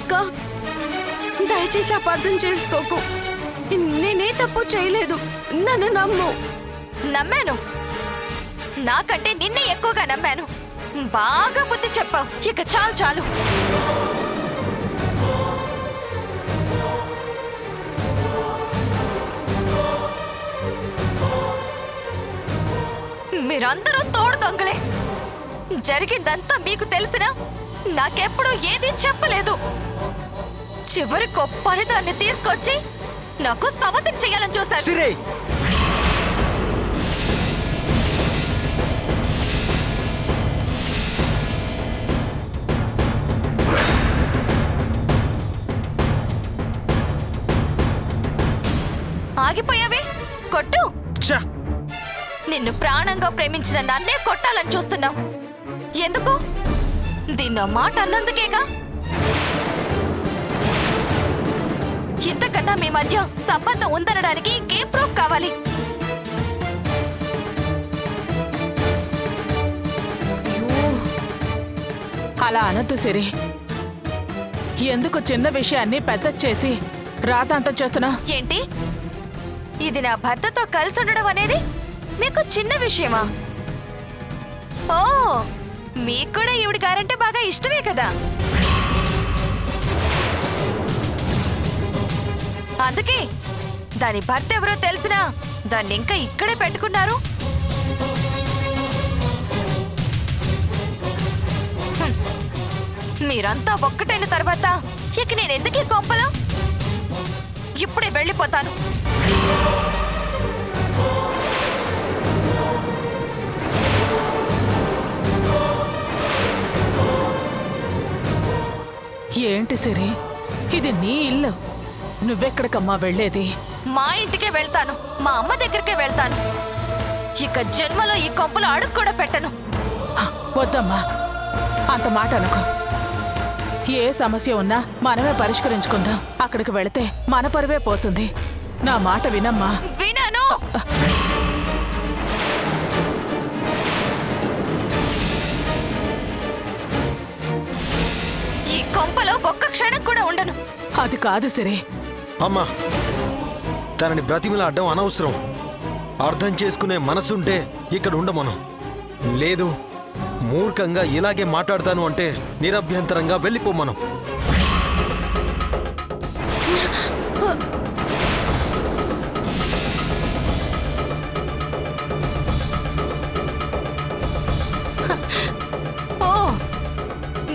అక్క దయచేసి అపార్థం చేసుకోకు. నేనే తప్పు చేయలేదు, నన్ను నమ్ము. నమ్మాను, నాకంటే నిన్నే ఎక్కువగా నమ్మాను. బాగా బుద్ధి చెప్పావు. ఇక చాలు చాలు. మీరందరూ తోడు దొంగలే. జరిగిందంతా మీకు తెలిసినా నాకెప్పుడు ఏది చెప్పలేదు. చివరికి పనిదాన్ని తీసుకొచ్చి నాకు సమర్థం చెయ్యాలని చూశారు. సిరి, ఆగిపోయావే, కొట్టు. ఛ! నిన్ను ప్రాణంగా ప్రేమించిన నన్నే కొట్టాలని చూస్తున్నావు. ఎందుకు? దీన్నో మాట అన్నందుకేగా. ఇంతకన్నా మీ మధ్య సంబంధం ఉందనడానికి ఇంకేం ప్రూఫ్ కావాలి? అలా అనద్దు సిరి. ఎందుకు చిన్న విషయాన్ని పెద్ద చేసి రాతాంతం చేస్తున్నా? ఏంటి, ఇది నా భర్తతో కలిసి ఉండడం అనేది మీకు చిన్న విషయమా? ఓ, మీకు కూడా ఈవిడ గారంటే బాగా ఇష్టమే కదా. అందుకే దాని భర్త ఎవరో తెలిసినా దాన్ని ఇంకా ఇక్కడే పెట్టుకున్నారు. హ్మ్. మీరంతా ఒక్కటైన తర్వాత ఇక నేను ఎందుకు ఈ కొంపలో? ఇప్పుడే వెళ్ళిపోతాను. ఏంటి సిరి, ఇది నీ ఇల్లు, నువ్వెక్కడికమ్మా వెళ్ళేది? మా ఇంటికే వెళ్తాను, మా అమ్మ దగ్గరికే వెళ్తాను. ఇక జన్మలో ఈ కొంపలో అడుగు కూడా పెట్టను. వద్దమ్మా, అంత మాట అనుకో. ఏ సమస్య ఉన్నా మనమే పరిష్కరించుకుందాం. అక్కడికి వెళితే మన పరువే పోతుంది. నా మాట వినమ్మా. వినను. ఈ కొంపలో ఒక్క క్షణం కూడా ఉండను. అది కాదు సిరి. అమ్మా, తనని బ్రతిమిలాడడం అనవసరం. అర్థం చేసుకునే మనసుంటే ఇక్కడ ఉండమను. లేదు, మూర్ఖంగా ఇలాగే మాట్లాడతాను అంటే నిరభ్యంతరంగా వెళ్ళిపోమను. ఓ,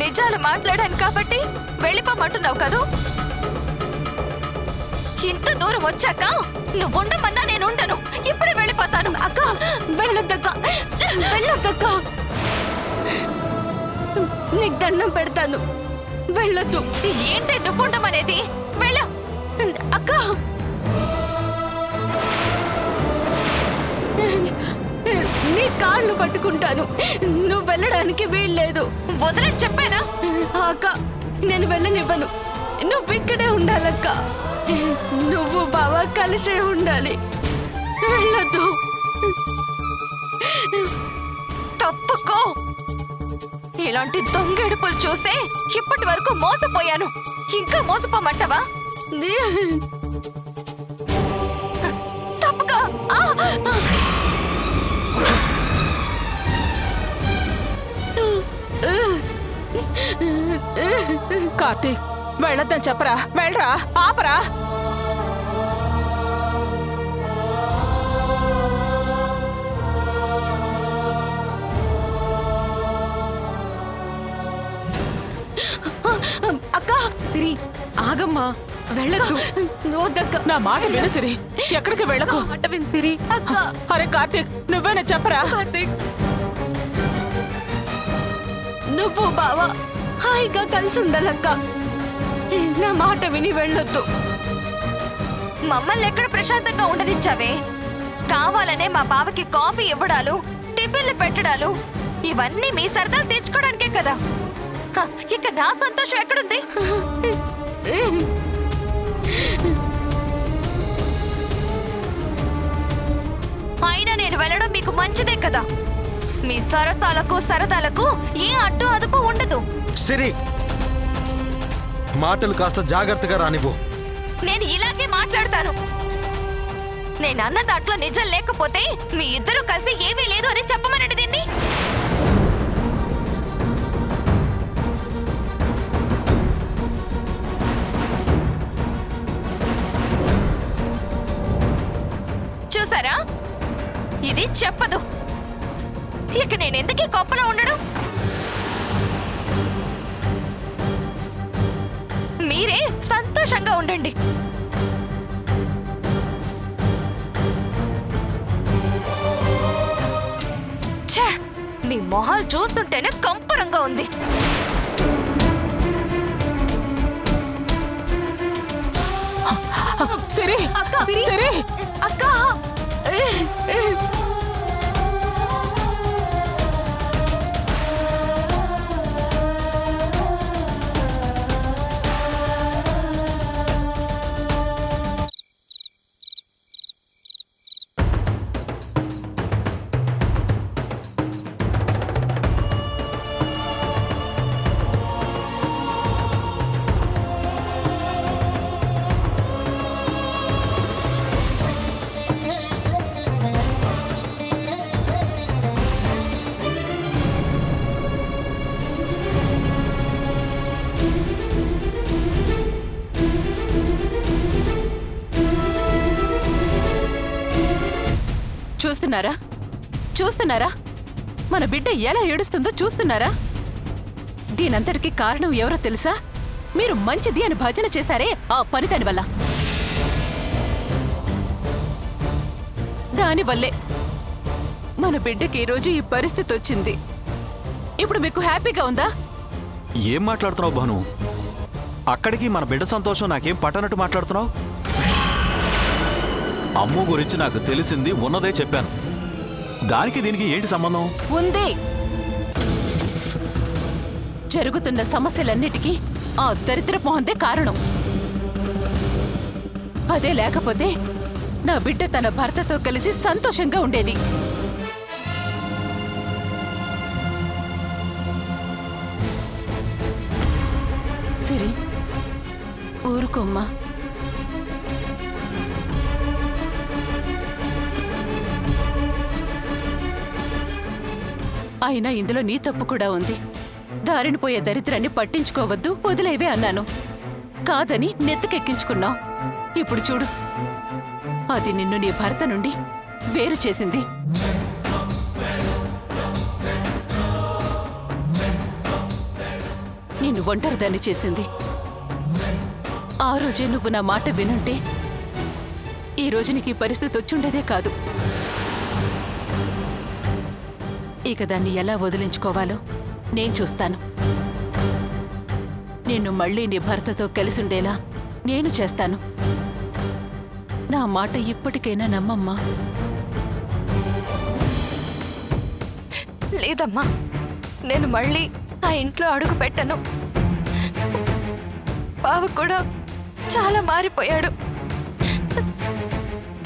నిజాలు మాట్లాడాను కాబట్టి వెళ్ళిపోమంటున్నావు కదూ. ఇంత దూరం వచ్చాక నువ్వు ఉండమన్నా నేను ఉండను. ఇప్పుడే వెళ్ళిపోతాను. అక్క వెళ్ళొద్దక్క, వెళ్ళొద్దక్క. నీకు దండం పెడతాను, వెళ్ళొద్దు. ఏంటి నువ్వు ఉండమనేది? వెళ్ళు. అక్క, నీ కాళ్ళు పట్టుకుంటాను, నువ్వు వెళ్ళడానికి వీల్లేదు. వదిలేసి చెప్పానా? అక్క, నేను వెళ్ళనివ్వను. నువ్వు ఇక్కడే ఉండాలక్క. నువ్వు బావ కలిసే ఉండాలి. వెళ్ళొద్దు. తప్పుకో. ఇలాంటి దొంగెడుపులు చూసే ఇప్పటి వరకు మోసపోయాను. ఇంకా మోసపోమంటావా? తప్పుకో. కార్తీక్, వెళ్ళొద్దని చెప్పరా? వెళ్ళరా, ఆపరా. అక్క, సిరి ఆగమ్మా, వెళ్ళొద్దు. వద్దక్క. నా మాట విను సిరి, ఎక్కడికి వెళ్ళకు. మాట విను సిరి. అక్క, అరే కార్తీక్, నువ్వేనా చెప్పరా? కార్తీక్, నువ్వు బావ హాయిగా కలిసి ఉండాలక్క. నా మాట విని వెళ్ళొద్దు. మమ్మల్ని ఎక్కడ ప్రశాంతంగా ఉండనిచ్చావే? కావాలనే మా బావకి కాఫీ ఇవ్వడాలు, టిఫిన్లు పెట్టడాలు, ఇవన్నీ మీ సరదాలు తీర్చుకోవడానికే కదా. ఇక నా సంతోషం ఎక్కడుంది? అయినా నేను వెళ్ళడం మీకు మంచిదే కదా. మీ సరసాలకు సరదాలకు ఏ అడ్డు అదుపు ఉండదు. సిరి, మాటలు కాస్త జాగ్రత్తగా రానివ్వు. నేను ఇలాగే మాట్లాడతాను. నేను అన్న దాంట్లో నిజం లేకపోతే మీ ఇద్దరు కలిసి ఏమీ లేదు అని చెప్పమనండి దీన్ని. చూసారా, ఇది చెప్పదు. ఇక నేను ఎందుకు ఈ కోపంలో ఉండడం? మీరే సంతోషంగా ఉండండి. ఛే, మీ మొహాలు చూస్తుంటేనే కంపరంగా ఉంది. సిరి అక్క, సిరి అక్క ఏ, ఏ. చూస్తున్నారా చూస్తున్నారా మన బిడ్డ ఎలా ఏడుస్తుందో చూస్తున్నారా? దీనంతటికి కారణం ఎవరో తెలుసా? మీరు మంచిది అని భజన చేశారే ఆ పని దానివల్ల. దానివల్లే మన బిడ్డకి ఈరోజు ఈ పరిస్థితి వచ్చింది. ఇప్పుడు మీకు హ్యాపీగా ఉందా? ఏం మాట్లాడుతున్నావు భాను? అక్కడికి మన బిడ్డ సంతోషం నాకేం పట్టనట్టు మాట్లాడుతున్నావు? అమ్ము గురించి నాకు తెలిసింది ఉన్నదే చెప్పాను. దానికి దీనికి ఏంటి సంబంధం? ఉంది. జరుగుతున్న సమస్యలన్నిటికీ ఆ దరిద్ర మొహందే కారణం. అదే లేకపోతే నా బిడ్డ తన భర్తతో కలిసి సంతోషంగా ఉండేది. సిరి, ఊరుకోమ్మా. అయినా ఇందులో నీ తప్పు కూడా ఉంది. దారిని పోయే దరిద్రాన్ని పట్టించుకోవద్దు, వదిలేవే అన్నాను. కాదని నెత్తుకెక్కించుకున్నావు. ఇప్పుడు చూడు, అది నిన్ను నీ భర్త నుండి వేరు చేసింది. నిన్ను ఒంటరిదాన్ని చేసింది. ఆ రోజే నువ్వు నా మాట వినుంటే ఈ రోజు నీకు ఈ పరిస్థితి వచ్చుండేదే కాదు. ఇక దాన్ని ఎలా వదిలించుకోవాలో నేను చూస్తాను. నిన్ను మళ్ళీ నీ భర్తతో కలిసుండేలా నేను చేస్తాను. నా మాట ఇప్పటికైనా నమ్మమ్మా. లేదమ్మా, నేను మళ్ళీ ఆ ఇంట్లో అడుగు పెట్టను. బావ కూడా చాలా మారిపోయాడు.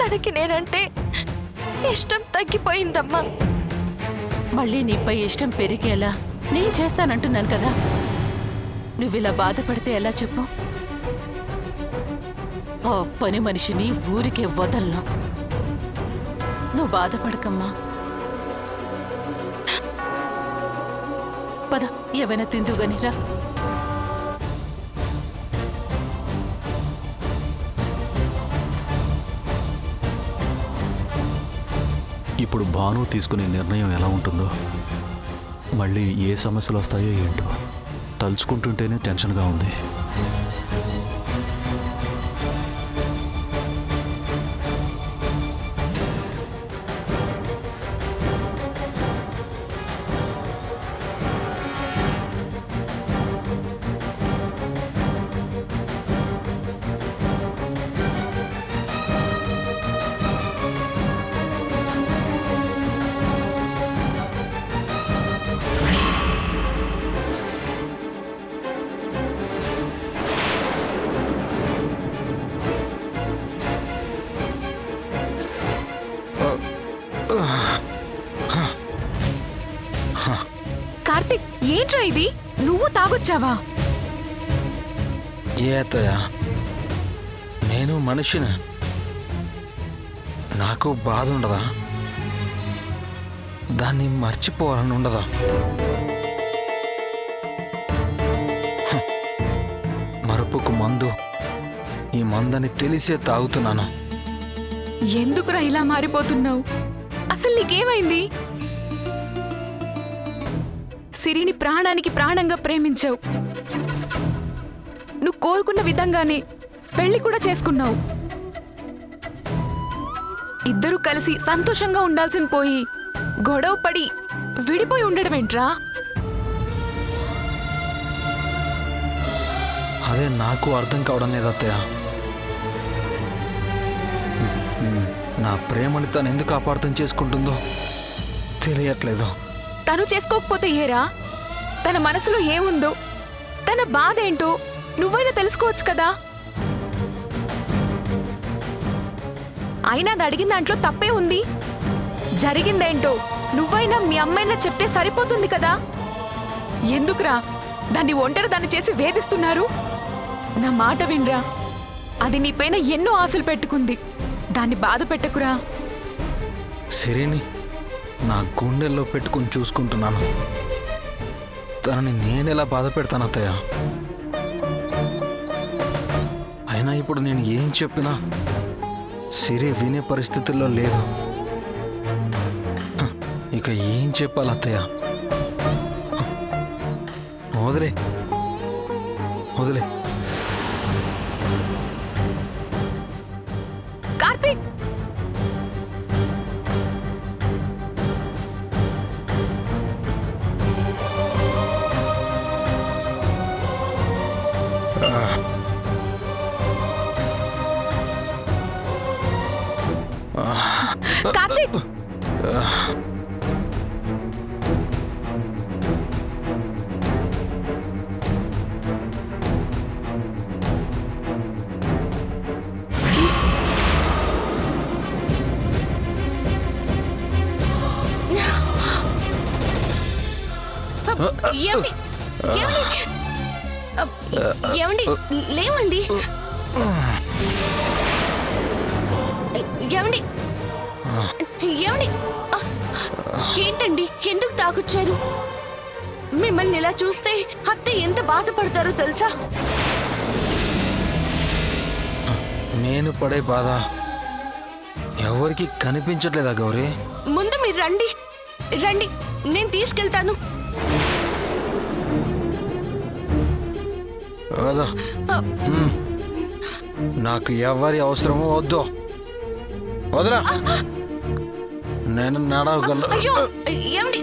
తనకి నేనంటే ఇష్టం తగ్గిపోయిందమ్మా. మళ్ళీ నీపై ఇష్టం పెరిగేలా నేను చేస్తానంటున్నాను కదా. నువ్విలా బాధపడితే ఎలా చెప్పు? ఓ పని మనిషిని ఊరికే వదలను. నువ్వు బాధపడకమ్మా. పద, ఏవైనా తిందుగాని రా. ఇప్పుడు భాను తీసుకునే నిర్ణయం ఎలా ఉంటుందో, మళ్ళీ ఏ సమస్యలు వస్తాయో ఏంటో తలుచుకుంటుంటేనే టెన్షన్గా ఉంది. కార్తిక్, ఏంట్రా ఇది? నువ్వు తాగొచ్చావా? ఏ అత్తయ్య, నేను మనిషిని, నాకు బాధ ఉండదా? దాన్ని మర్చిపోవాలని ఉండదా? మరుపుకు మందు, ఈ మందని తెలిసే తాగుతున్నాను. ఎందుకురా ఇలా మారిపోతున్నావు? అసలు నీకేమైంది? సిరిని ప్రాణానికి ప్రాణంగా ప్రేమించావు. నువ్వు కోరుకున్న విధంగానే పెళ్లి కూడా చేసుకున్నావు. ఇద్దరూ కలిసి సంతోషంగా ఉండాల్సిన పోయి గొడవ పడి విడిపోయి ఉండడం ఏంట్రా? అదే నాకు అర్థం కావడం లేదు అత్తయ్య. నా ప్రేమని తను ఎందుకు అపార్థం చేసుకుంటుందో తెలియట్లేదు. తను చేసుకోకపోతే ఏరా? తన మనసులో ఏముందో, తన బాధ ఏంటో నువ్వైనా తెలుసుకోవచ్చు కదా. అయినా అది అడిగిన దాంట్లో తప్పే ఉంది. జరిగిందేంటో నువ్వైనా మీ అమ్మైనా చెప్తే సరిపోతుంది కదా. ఎందుకురా దాన్ని ఒంటరి దాన్ని చేసి వేధిస్తున్నారు? నా మాట వినరా. అది నీపైన ఎన్నో ఆశలు పెట్టుకుంది. దాన్ని బాధ పెట్టకురా. సిరిని నా గుండెల్లో పెట్టుకుని చూసుకుంటున్నాను. తనని నేనెలా బాధ పెడతాను అత్తయ్య? అయినా ఇప్పుడు నేను ఏం చెప్పినా సిరి వినే పరిస్థితుల్లో లేదు. ఇక ఏం చెప్పాలి అత్తయ్య? వదిలే వదిలే. కార్తీక్, కార్తీక్, ఏమండి ఏమండి ఏమండి లేవండి. ఏమండి ఏమండి ఏంటండి, ఎందుకు తాగొచ్చారు? మిమ్మల్ని ఇలా చూస్తే అత్త ఎంత బాధపడతారో తెలుసా? నేను పడే బాధ ఎవరికి కనిపించట్లేదా గౌరీ? ముందు మీరు రండి రండి, నేను తీసుకెళ్తాను. వద్దు. నాకు ఎవరి అవసరమో వద్దు. వదరా, నేను నడవగలను. అయ్యో ఏమండి,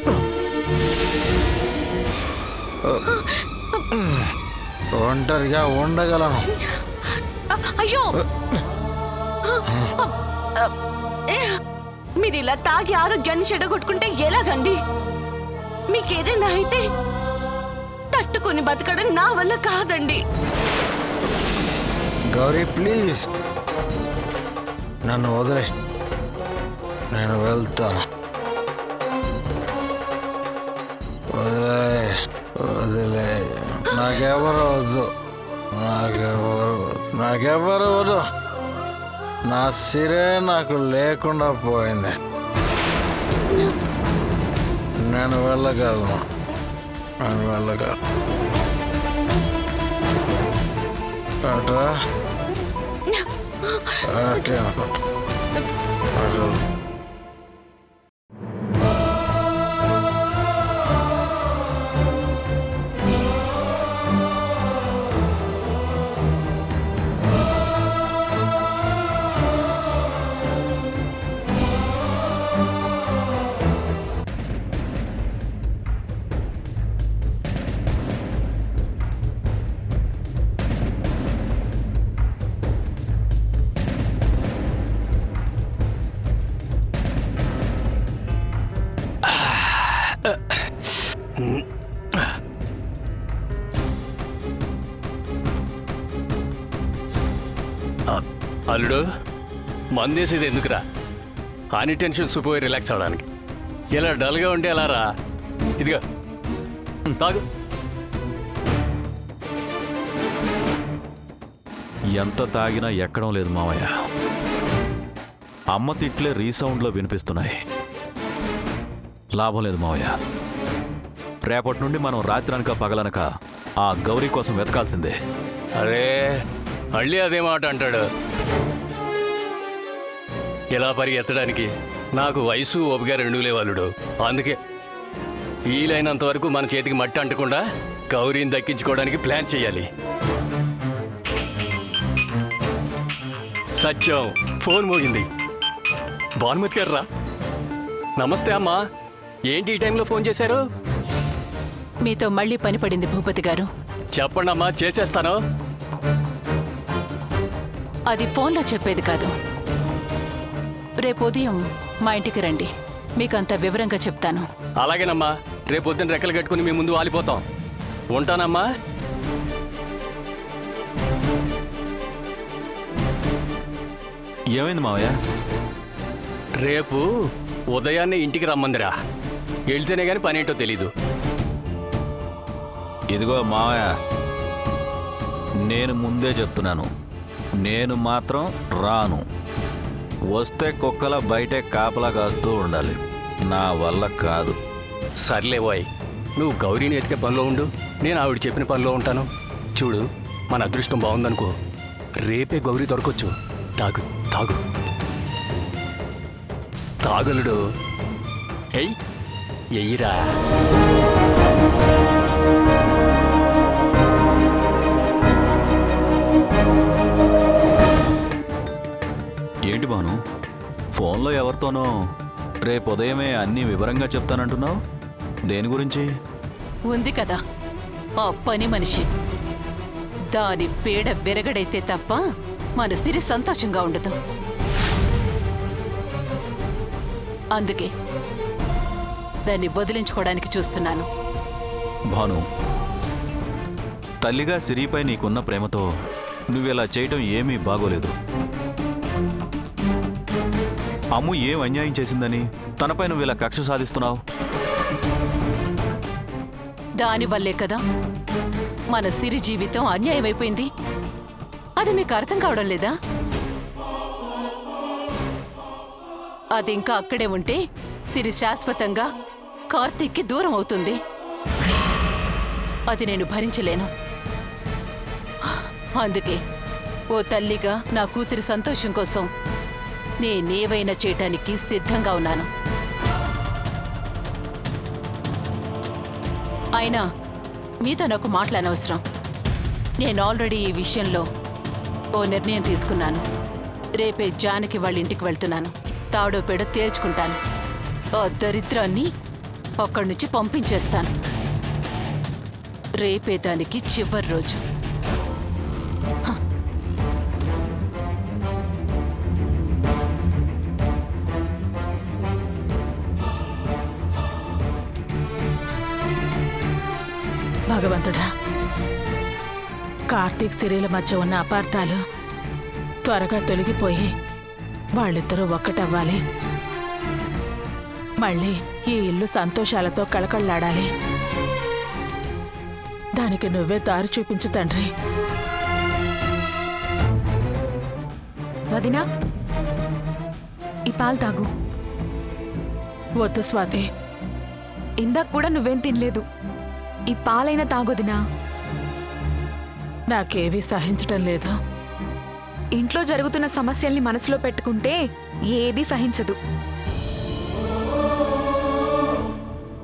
ఒంటరిగా ఉండగలను. అయ్యో మీరు ఇలా తాగి ఆరోగ్యాన్ని చెడగొట్టుకుంటే ఎలాగండి? మీకేదైనా అయితే తట్టుకొని బతకడం నా వల్ల కాదండి. గౌరీ ప్లీజ్ నన్ను వదిలే, నేను వెళ్తాను. వదిలే వదిలే, నాకెవరు వద్దు, నాకెవరు వద్దు. నా సిరే నాకు లేకుండా పోయింది. నేను వెళ్ళగలను, నేను వెళ్ళగలను. అటా అటే అనుకుంటా. అల్లుడు, మందేసేది ఎందుకురా? అన్ని టెన్షన్స్ పోయి రిలాక్స్ అవడానికి. ఇలా డల్గా ఉంటే ఎలా రా? ఇదిగా తాగు. ఎంత తాగినా ఎక్కడం లేదు మావయ్య. అమ్మ తిట్లే రీసౌండ్లో వినిపిస్తున్నాయి. లాభం లేదు మావయ్య. రేపటి నుండి మనం రాత్రనక పగలనక ఆ గౌరీ కోసం వెతకాల్సిందే. అరే మళ్ళీ అదే మాట అంటాడు. ఇలా పరిగెత్తడానికి నాకు వయసు ఓపిక రెండు లేవాలుడు. అందుకే వీలైనంత వరకు మన చేతికి మట్టి అంటకుండా గౌరీని దక్కించుకోవడానికి ప్లాన్ చేయాలి. సత్యం ఫోన్ మోగింది. భానుమతి గారు రా. నమస్తే అమ్మా. ఏంటి ఈ టైంలో ఫోన్ చేశారు? మీతో మళ్ళీ పని పడింది భూపతి గారు. చెప్పండి అమ్మా, చేసేస్తాను. అది ఫోన్లో చెప్పేది కాదు. రేపు ఉదయం మా ఇంటికి రండి, మీకంత వివరంగా చెప్తాను. అలాగేనమ్మా, రేపు పొద్దున్న రెక్కలు కట్టుకుని మీ ముందు వాలిపోతాం. ఉంటానమ్మా. ఏమైంది మావయ్య? రేపు ఉదయాన్నే ఇంటికి రమ్మందిరా. వెళ్తేనే కానీ పని ఏంటో తెలీదు. ఇదిగో మావయ్య, నేను ముందే చెప్తున్నాను, నేను మాత్రం రాను. వస్తే కుక్కల బయటే కాపలా కాస్తూ ఉండాలి. నా వల్ల కాదు. సర్లే బాయ్, నువ్వు గౌరీని ఎతికే పనిలో ఉండు, నేను ఆవిడ చెప్పిన పనిలో ఉంటాను. చూడు, మన అదృష్టం బాగుందనుకో, రేపే గౌరీ దొరకొచ్చు. తాగు తాగు తాగులుడు. ఎయ్యిరా. ఏంటి బాను, ఫోన్లో ఎవరితోనో రేపు ఉదయమే అన్నీ వివరంగా చెప్తానంటున్నావు? దేని గురించి? ఉంది కదా ఆ పని మనిషి. దాని పీడ విరగడైతే తప్ప మన సిరి సంతోషంగా ఉండదు. అందుకే దాన్ని వదిలించుకోవడానికి చూస్తున్నాను. భాను, తల్లిగా సిరిపై నీకున్న ప్రేమతో నువ్విలా చేయటం ఏమీ బాగోలేదు. అమ్ము ఏం అన్యాయం చేసిందని తనపై నువ్వు ఇలా కక్ష సాధిస్తున్నావు? దానివల్లే కదా మన సిరి జీవితం అన్యాయమైపోయింది. అది మీకు అర్థం కావడం లేదా? అది ఇంకా అక్కడే ఉంటే సిరి శాశ్వతంగా కార్తీక్కి దూరం అవుతుంది. అది నేను భరించలేను. అందుకే ఓ తల్లిగా నా కూతురి సంతోషం కోసం నేనేవైనా చేయటానికి సిద్ధంగా ఉన్నాను. అయినా మీతో నాకు మాట్లాడనవసరం. నేను ఆల్రెడీ ఈ విషయంలో ఓ నిర్ణయం తీసుకున్నాను. రేపే జానకి వాళ్ళ ఇంటికి వెళ్తున్నాను. తాడో పేడో తేల్చుకుంటాను. ఆ దరిద్రాన్ని అక్కడి నుంచి పంపించేస్తాను. రేపే దానికి చివరి రోజు. భగవంతుడా, కార్తీక్ సిరిల మధ్య ఉన్న అపార్థాలు త్వరగా తొలగిపోయి వాళ్ళిద్దరూ ఒక్కటవ్వాలి. మళ్ళీ ఈ ఇల్లు సంతోషాలతో కళకళలాడాలి. దానికి నువ్వే దారి చూపించు తండ్రి. వదినా, ఈ పాలు తాగు. వద్దు స్వాతి, ఇందాక కూడా నువ్వేం తినలేదు. ఈ పాలైనా తాగొదినా. నాకేవీ సహించటం లేదు. ఇంట్లో జరుగుతున్న సమస్యల్ని మనసులో పెట్టుకుంటే ఏదీ సహించదు.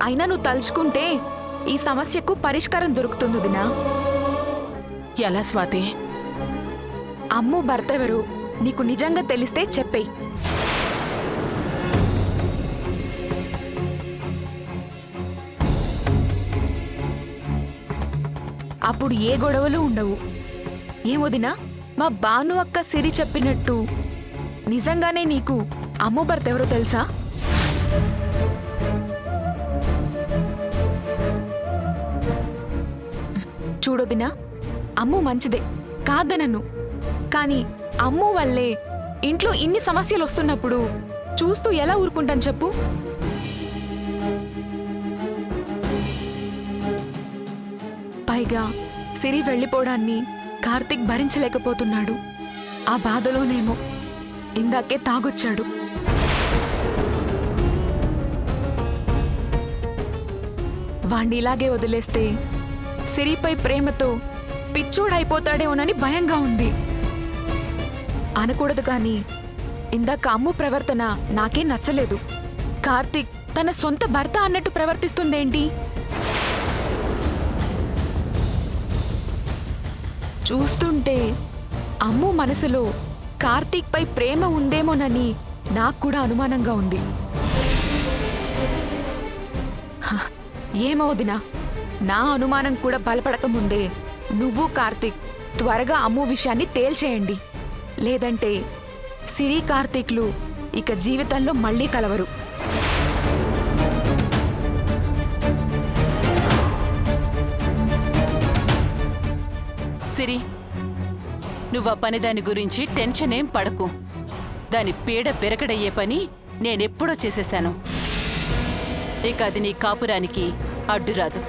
అయినా నువ్వు తలుచుకుంటే ఈ సమస్యకు పరిష్కారం దొరుకుతుంది వదినా. ఎలా స్వాతి? అమ్ము భర్త ఎవరు నీకు నిజంగా తెలిస్తే చెప్పేయ్. అప్పుడు ఏ గొడవలు ఉండవు. ఏమొదినా, మా బాను అక్క సిరి చెప్పినట్టు నిజంగానే నీకు అమ్ము భర్త ఎవరో తెలుసా? చూడొదినా, అమ్ము మంచిదే కాదనను. కానీ అమ్ము వల్లే ఇంట్లో ఇన్ని సమస్యలు వస్తున్నప్పుడు చూస్తూ ఎలా ఊరుకుంటాను చెప్పు? పైగా సిరి వెళ్ళిపోవడాన్ని కార్తీక్ భరించలేకపోతున్నాడు. ఆ బాధలోనేమో ఇందాకే తాగొచ్చాడు. వాణ్ణి ఇలాగే వదిలేస్తే సిరిపై ప్రేమతో పిచ్చోడైపోతాడేమోనని భయంగా ఉంది. అనకూడదు కానీ ఇందాక అమ్ము ప్రవర్తన నాకేం నచ్చలేదు. కార్తీక్ తన సొంత భర్త అన్నట్టు ప్రవర్తిస్తుందేంటి? చూస్తుంటే అమ్ము మనసులో కార్తీక్ పై ప్రేమ ఉందేమోనని నాకు కూడా అనుమానంగా ఉంది. హ, ఏమవుదినా, నా అనుమానం కూడా బలపడక ముందే నువ్వు కార్తీక్ త్వరగా అమ్ము విషయాన్ని తేల్చేయండి. లేదంటే సిరి కార్తీక్లు ఇక జీవితంలో మళ్ళీ కలవరు. సిరి, నువ్వు ఆ పని దాని గురించి టెన్షన్ ఏం పడకు. దాని పీడ పెరగడయ్యే పని నేనెప్పుడో చేసేశాను. ఇక అది నీ కాపురానికి అడ్డురాదు.